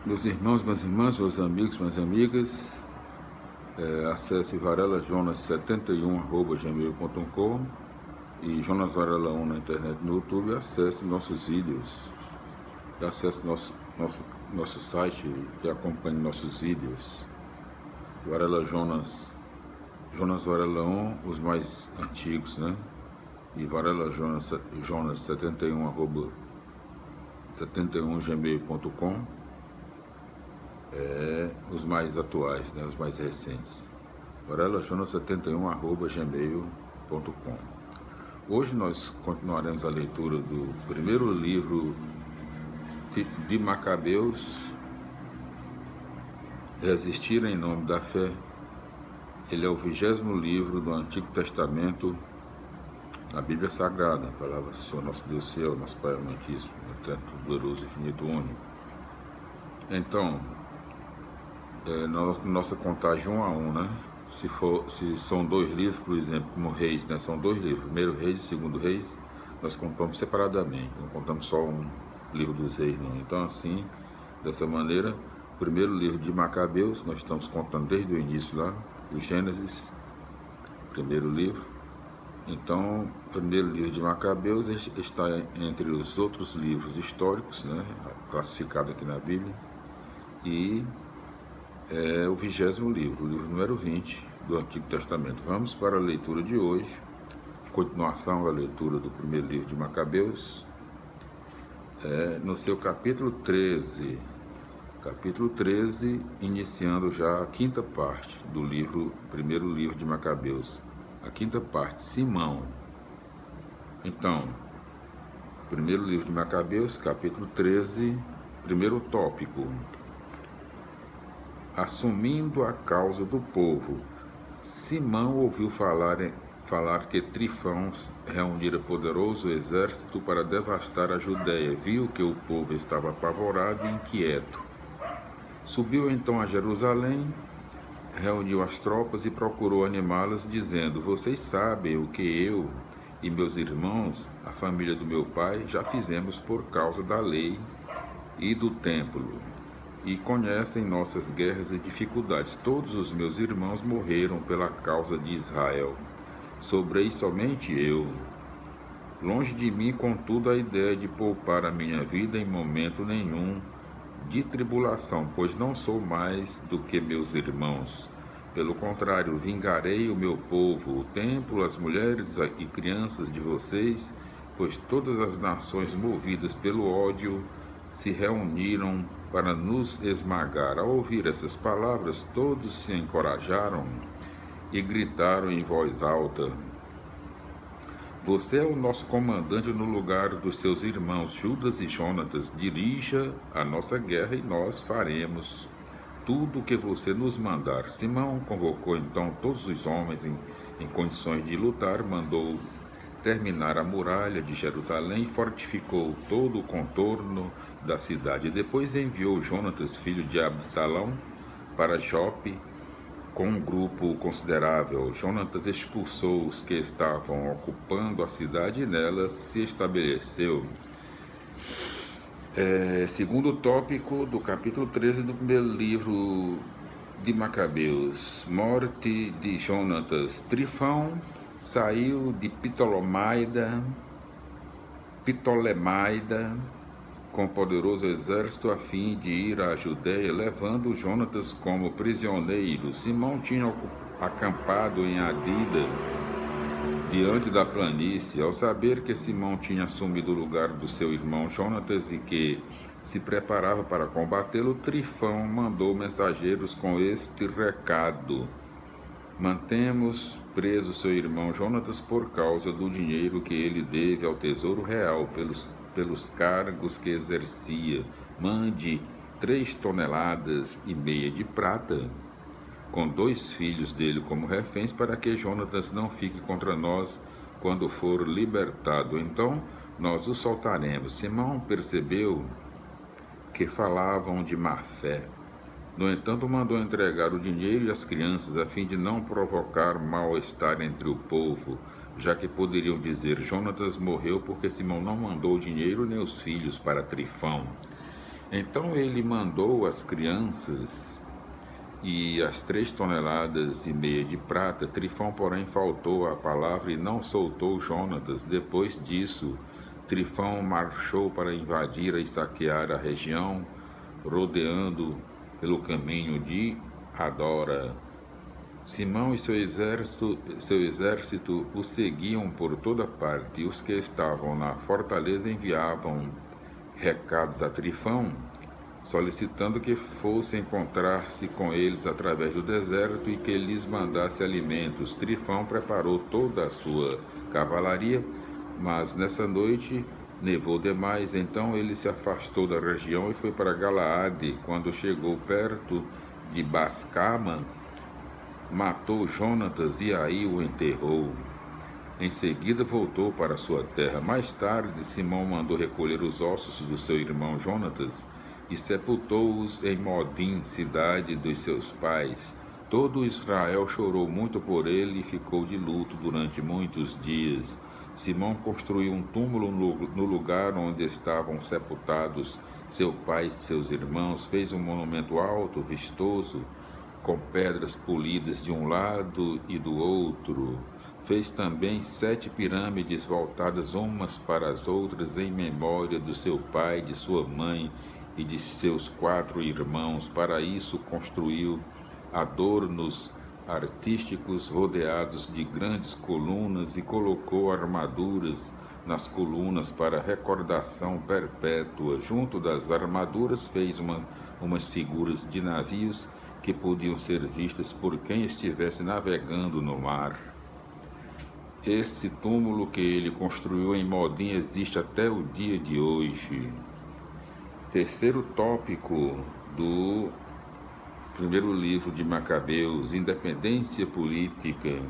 Meus irmãos, minhas irmãs, meus amigos, minhas amigas, acesse varelajonas71@gmail.com e Jonas Varela 1 na internet no YouTube. Acesse nossos vídeos, acesse nosso site e acompanhe nossos vídeos. Varela Jonas Varela 1, os mais antigos, né? E Varela Jonas 71@gmail.com, os mais atuais, né? Os mais recentes. Varela Jonas 71@gmail.com. Hoje nós continuaremos a leitura do primeiro livro de Macabeus, Resistir em Nome da Fé. Ele é o 20º livro do Antigo Testamento, na Bíblia Sagrada, a palavra do Senhor nosso Deus fiel, nosso Pai amantíssimo, eterno, glorioso, infinito, único. Então, nossa contagem 1 a 1, né? Se são 2 livros, por exemplo, como Reis, né? São 2 livros, primeiro Reis e segundo Reis, nós contamos separadamente, não contamos só um livro dos Reis, não. Então, assim, dessa maneira, o primeiro livro de Macabeus, nós estamos contando desde o início lá, do Gênesis, primeiro livro. Então, o primeiro livro de Macabeus está entre os outros livros históricos, né, classificado aqui na Bíblia, e é o 20º livro, o livro número 20 do Antigo Testamento. Vamos para a leitura de hoje, continuação da leitura do primeiro livro de Macabeus, no seu capítulo 13. Capítulo 13, iniciando já a 5ª parte do primeiro livro de Macabeus. A 5ª parte, Simão. Então, primeiro livro de Macabeus, capítulo 13, primeiro tópico. Assumindo a causa do povo. Simão ouviu falar que Trifão reunira poderoso exército para devastar a Judéia. Viu que o povo estava apavorado e inquieto. Subiu então a Jerusalém, reuniu as tropas e procurou animá-las, dizendo: vocês sabem o que eu e meus irmãos, a família do meu pai, já fizemos por causa da lei e do templo, e conhecem nossas guerras e dificuldades. Todos os meus irmãos morreram pela causa de Israel, sobrei somente eu. Longe de mim, contudo, a ideia de poupar a minha vida em momento nenhum de tribulação, pois não sou mais do que meus irmãos. Pelo contrário, vingarei o meu povo, o templo, as mulheres e crianças de vocês, pois todas as nações movidas pelo ódio se reuniram para nos esmagar. Ao ouvir essas palavras, todos se encorajaram e gritaram em voz alta: você é o nosso comandante no lugar dos seus irmãos Judas e Jonatas. Dirija a nossa guerra e nós faremos tudo o que você nos mandar. Simão convocou então todos os homens em condições de lutar, mandou terminar a muralha de Jerusalém e fortificou todo o contorno da cidade. Depois enviou Jonatas, filho de Absalão, para Jope, com um grupo considerável. Jonatas expulsou os que estavam ocupando a cidade e nela se estabeleceu. Segundo tópico do capítulo 13 do primeiro livro de Macabeus. Morte de Jonatas. Trifão saiu de Ptolemaida com poderoso exército a fim de ir à Judéia, levando Jonatas como prisioneiro. Simão tinha acampado em Adida, diante da planície. Ao saber que Simão tinha assumido o lugar do seu irmão Jonatas e que se preparava para combatê-lo, Trifão mandou mensageiros com este recado: mantemos preso seu irmão Jonatas por causa do dinheiro que ele deve ao tesouro real pelos cargos que exercia. Mande 3,5 toneladas de prata, com 2 filhos dele como reféns, para que Jonatas não fique contra nós quando for libertado. Então nós o soltaremos. Simão percebeu que falavam de má fé. No entanto, mandou entregar o dinheiro e as crianças, a fim de não provocar mal-estar entre o povo, já que poderiam dizer: Jonatas morreu porque Simão não mandou o dinheiro nem os filhos para Trifão. Então ele mandou as crianças e as 3,5 toneladas de prata. Trifão, porém, faltou à palavra e não soltou Jonatas. Depois disso, Trifão marchou para invadir e saquear a região, rodeando pelo caminho de Adora. Simão e seu exército o seguiam por toda parte, e os que estavam na fortaleza enviavam recados a Trifão, solicitando que fosse encontrar-se com eles através do deserto e que lhes mandasse alimentos. Trifão preparou toda a sua cavalaria, mas nessa noite nevou demais, então ele se afastou da região e foi para Galaade. Quando chegou perto de Bascama, matou Jonatas e aí o enterrou. Em seguida voltou para sua terra. Mais tarde, Simão mandou recolher os ossos do seu irmão Jonatas e sepultou-os em Modim, cidade dos seus pais. Todo Israel chorou muito por ele e ficou de luto durante muitos dias. Simão construiu um túmulo no lugar onde estavam sepultados seu pai e seus irmãos, fez um monumento alto, vistoso, com pedras polidas de um lado e do outro. Fez também 7 pirâmides voltadas umas para as outras em memória do seu pai, de sua mãe e de seus 4 irmãos. Para isso construiu adornos artísticos rodeados de grandes colunas e colocou armaduras nas colunas para recordação perpétua. Junto das armaduras fez umas figuras de navios que podiam ser vistas por quem estivesse navegando no mar. Esse túmulo que ele construiu em Modim existe até o dia de hoje. Terceiro tópico do primeiro livro de Macabeus, independência política.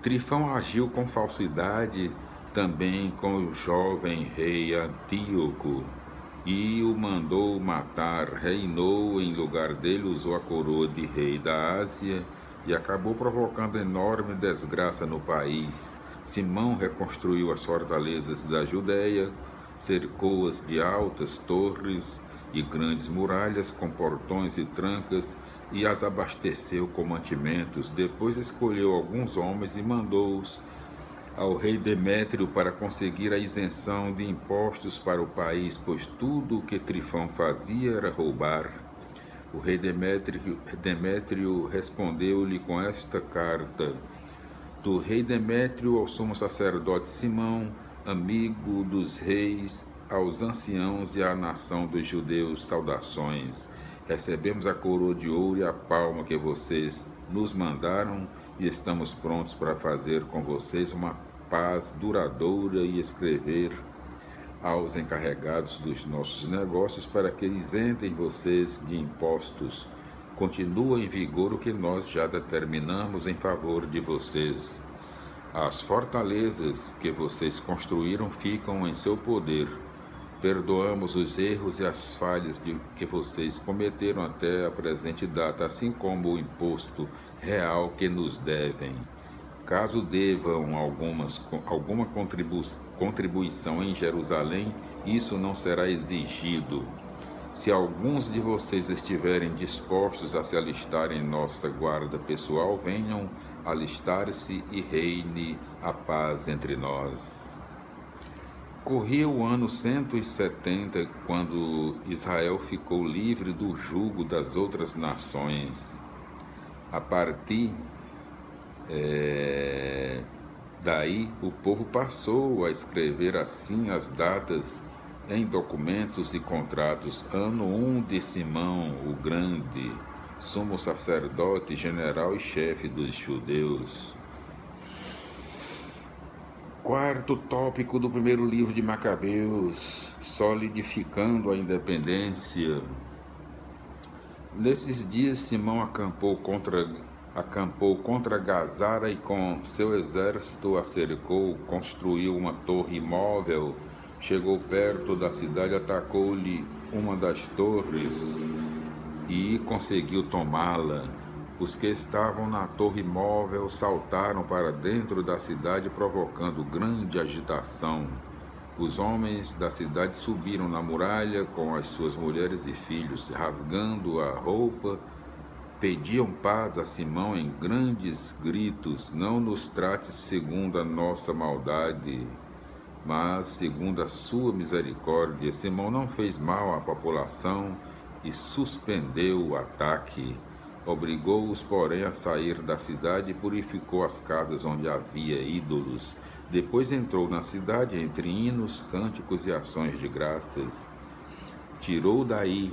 Trifão agiu com falsidade também com o jovem rei Antíoco e o mandou matar. Reinou em lugar dele, usou a coroa de rei da Ásia e acabou provocando enorme desgraça no país. Simão reconstruiu as fortalezas da Judéia, cercou-as de altas torres e grandes muralhas com portões e trancas e as abasteceu com mantimentos. Depois escolheu alguns homens e mandou-os ao rei Demétrio para conseguir a isenção de impostos para o país, pois tudo o que Trifão fazia era roubar. O rei Demétrio respondeu-lhe com esta carta: do rei Demétrio ao sumo sacerdote Simão, amigo dos reis, aos anciãos e à nação dos judeus, saudações. Recebemos a coroa de ouro e a palma que vocês nos mandaram e estamos prontos para fazer com vocês uma paz duradoura e escrever aos encarregados dos nossos negócios para que isentem vocês de impostos. Continua em vigor o que nós já determinamos em favor de vocês. As fortalezas que vocês construíram ficam em seu poder. Perdoamos os erros e as falhas que vocês cometeram até a presente data, assim como o imposto real que nos devem. Caso devam alguma contribuição em Jerusalém, isso não será exigido. Se alguns de vocês estiverem dispostos a se alistar em nossa guarda pessoal, venham alistar-se e reine a paz entre nós. Corria o ano 170, quando Israel ficou livre do jugo das outras nações. A partir daí, o povo passou a escrever assim as datas em documentos e contratos. Ano 1 de Simão o Grande, sumo sacerdote, general e chefe dos judeus. Quarto tópico do primeiro livro de Macabeus, solidificando a independência. Nesses dias, Simão acampou contra Gazara e com seu exército a cercou, construiu uma torre imóvel, chegou perto da cidade, atacou-lhe uma das torres e conseguiu tomá-la. Os que estavam na torre móvel saltaram para dentro da cidade, provocando grande agitação. Os homens da cidade subiram na muralha com as suas mulheres e filhos, rasgando a roupa, pediam paz a Simão em grandes gritos: não nos trates segundo a nossa maldade, mas segundo a sua misericórdia. Simão não fez mal à população e suspendeu o ataque. Obrigou-os, porém, a sair da cidade e purificou as casas onde havia ídolos. Depois entrou na cidade entre hinos, cânticos e ações de graças. Tirou daí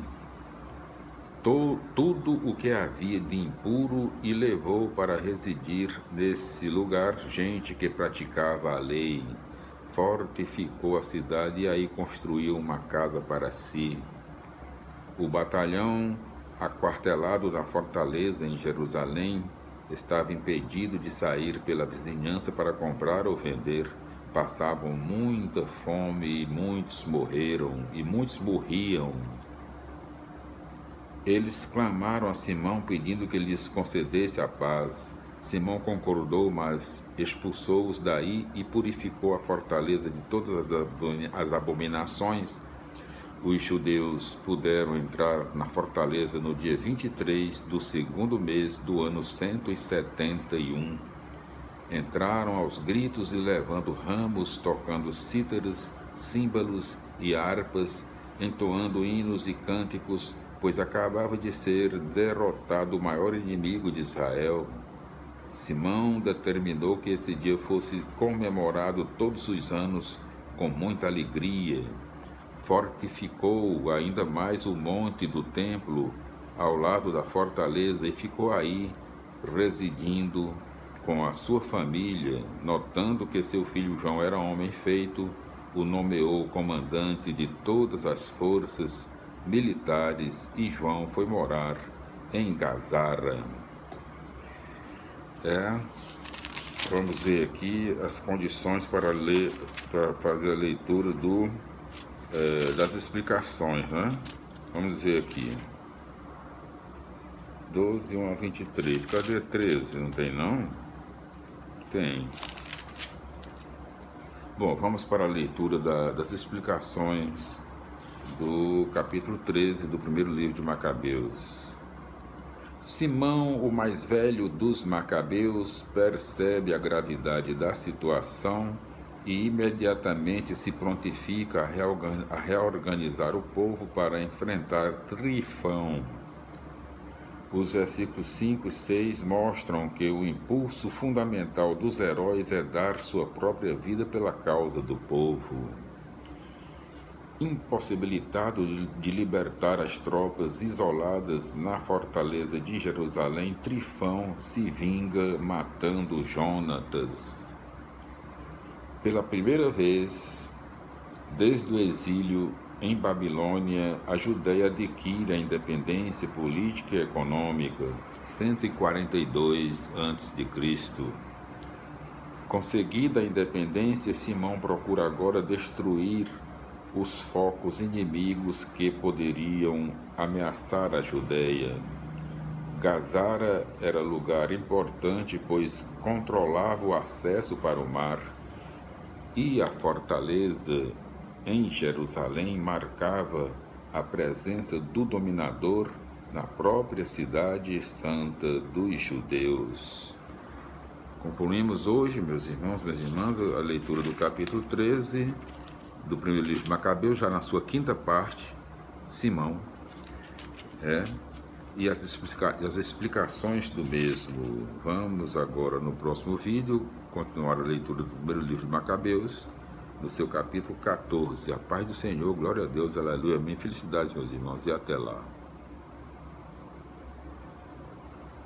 tudo o que havia de impuro e levou para residir nesse lugar gente que praticava a lei. Fortificou a cidade e aí construiu uma casa para si. O batalhão, aquartelado na fortaleza em Jerusalém, estava impedido de sair pela vizinhança para comprar ou vender. Passavam muita fome e muitos morreram, e muitos morriam. Eles clamaram a Simão pedindo que lhes concedesse a paz. Simão concordou, mas expulsou-os daí e purificou a fortaleza de todas as abominações. Os judeus puderam entrar na fortaleza no dia 23 do segundo mês do ano 171. Entraram aos gritos e levando ramos, tocando cítaras, símbolos e harpas, entoando hinos e cânticos, pois acabava de ser derrotado o maior inimigo de Israel. Simão determinou que esse dia fosse comemorado todos os anos com muita alegria. Fortificou ainda mais o monte do templo ao lado da fortaleza e ficou aí residindo com a sua família. Notando que seu filho João era homem feito, o nomeou comandante de todas as forças militares e João foi morar em Gazara. Vamos ver aqui as condições para fazer a leitura das explicações, né? Vamos ver aqui. 12, 1 a 23. Cadê 13? Não tem, não? Tem. Bom, vamos para a leitura das explicações do capítulo 13 do primeiro livro de Macabeus. Simão, o mais velho dos Macabeus, percebe a gravidade da situação e imediatamente se prontifica a reorganizar o povo para enfrentar Trifão. Os versículos 5 e 6 mostram que o impulso fundamental dos heróis é dar sua própria vida pela causa do povo. Impossibilitado de libertar as tropas isoladas na fortaleza de Jerusalém, Trifão se vinga matando Jonatas. Pela primeira vez, desde o exílio em Babilônia, a Judéia adquire a independência política e econômica, 142 a.C. Conseguida a independência, Simão procura agora destruir os focos inimigos que poderiam ameaçar a Judéia. Gazara era lugar importante, pois controlava o acesso para o mar, e a fortaleza em Jerusalém marcava a presença do dominador na própria cidade santa dos judeus. Concluímos hoje, meus irmãos, minhas irmãs, a leitura do capítulo 13 do primeiro livro de Macabeus, já na sua quinta parte, Simão, e as explicações do mesmo. Vamos agora, no próximo vídeo, continuar a leitura do primeiro livro de Macabeus, no seu capítulo 14. A paz do Senhor, glória a Deus, aleluia, amém. Felicidades, meus irmãos, e até lá.